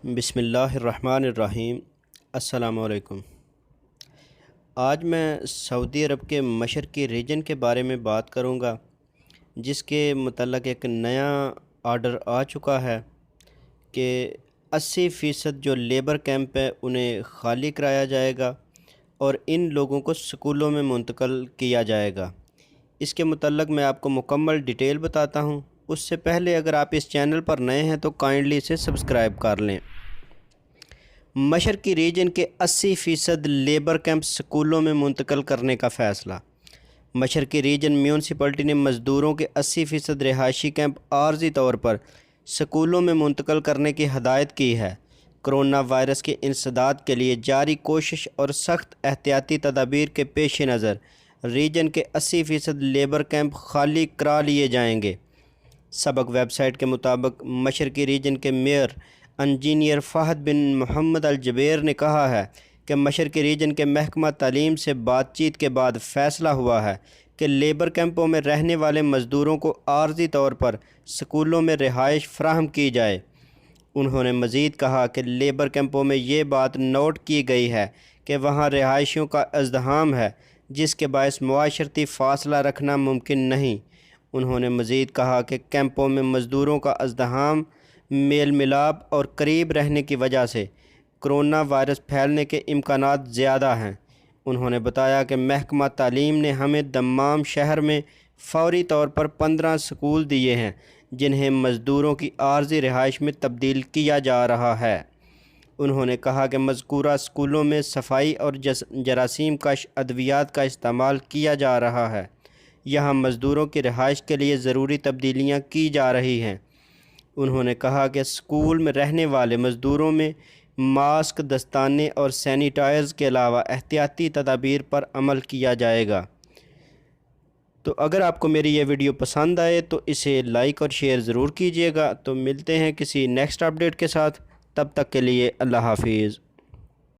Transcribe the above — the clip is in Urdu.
بسم اللہ الرحمن الرحیم۔ السلام علیکم۔ آج میں سعودی عرب کے مشرقی ریجن کے بارے میں بات کروں گا، جس کے متعلق ایک نیا آرڈر آ چکا ہے کہ 80% جو لیبر کیمپ ہے انہیں خالی کرایا جائے گا اور ان لوگوں کو سکولوں میں منتقل کیا جائے گا۔ اس کے متعلق میں آپ کو مکمل ڈیٹیل بتاتا ہوں۔ اس سے پہلے اگر آپ اس چینل پر نئے ہیں تو کائنڈلی اسے سبسکرائب کر لیں۔ مشرقی ریجن کے 80% لیبر کیمپ سکولوں میں منتقل کرنے کا فیصلہ۔ مشرقی ریجن میونسپلٹی نے مزدوروں کے 80% رہائشی کیمپ عارضی طور پر سکولوں میں منتقل کرنے کی ہدایت کی ہے۔ کرونا وائرس کے انسداد کے لیے جاری کوشش اور سخت احتیاطی تدابیر کے پیش نظر ریجن کے 80% لیبر کیمپ خالی کرا لیے جائیں گے۔ سبق ویب سائٹ کے مطابق مشرقی ریجن کے میئر انجینئر فہد بن محمد الجبیر نے کہا ہے کہ مشرقی ریجن کے محکمہ تعلیم سے بات چیت کے بعد فیصلہ ہوا ہے کہ لیبر کیمپوں میں رہنے والے مزدوروں کو عارضی طور پر سکولوں میں رہائش فراہم کی جائے۔ انہوں نے مزید کہا کہ لیبر کیمپوں میں یہ بات نوٹ کی گئی ہے کہ وہاں رہائشیوں کا ازدحام ہے، جس کے باعث معاشرتی فاصلہ رکھنا ممکن نہیں۔ انہوں نے مزید کہا کہ کیمپوں میں مزدوروں کا ازدحام، میل ملاپ اور قریب رہنے کی وجہ سے کرونا وائرس پھیلنے کے امکانات زیادہ ہیں۔ انہوں نے بتایا کہ محکمہ تعلیم نے ہمیں دمام شہر میں فوری طور پر 15 سکول دیے ہیں، جنہیں مزدوروں کی عارضی رہائش میں تبدیل کیا جا رہا ہے۔ انہوں نے کہا کہ مذکورہ سکولوں میں صفائی اور جراثیم کش ادویات کا استعمال کیا جا رہا ہے۔ یہاں مزدوروں کی رہائش کے لیے ضروری تبدیلیاں کی جا رہی ہیں۔ انہوں نے کہا کہ اسکول میں رہنے والے مزدوروں میں ماسک، دستانے اور سینیٹائز کے علاوہ احتیاطی تدابیر پر عمل کیا جائے گا۔ تو اگر آپ کو میری یہ ویڈیو پسند آئے تو اسے لائک اور شیئر ضرور کیجیے گا۔ تو ملتے ہیں کسی نیکسٹ اپڈیٹ کے ساتھ، تب تک کے لیے اللہ حافظ۔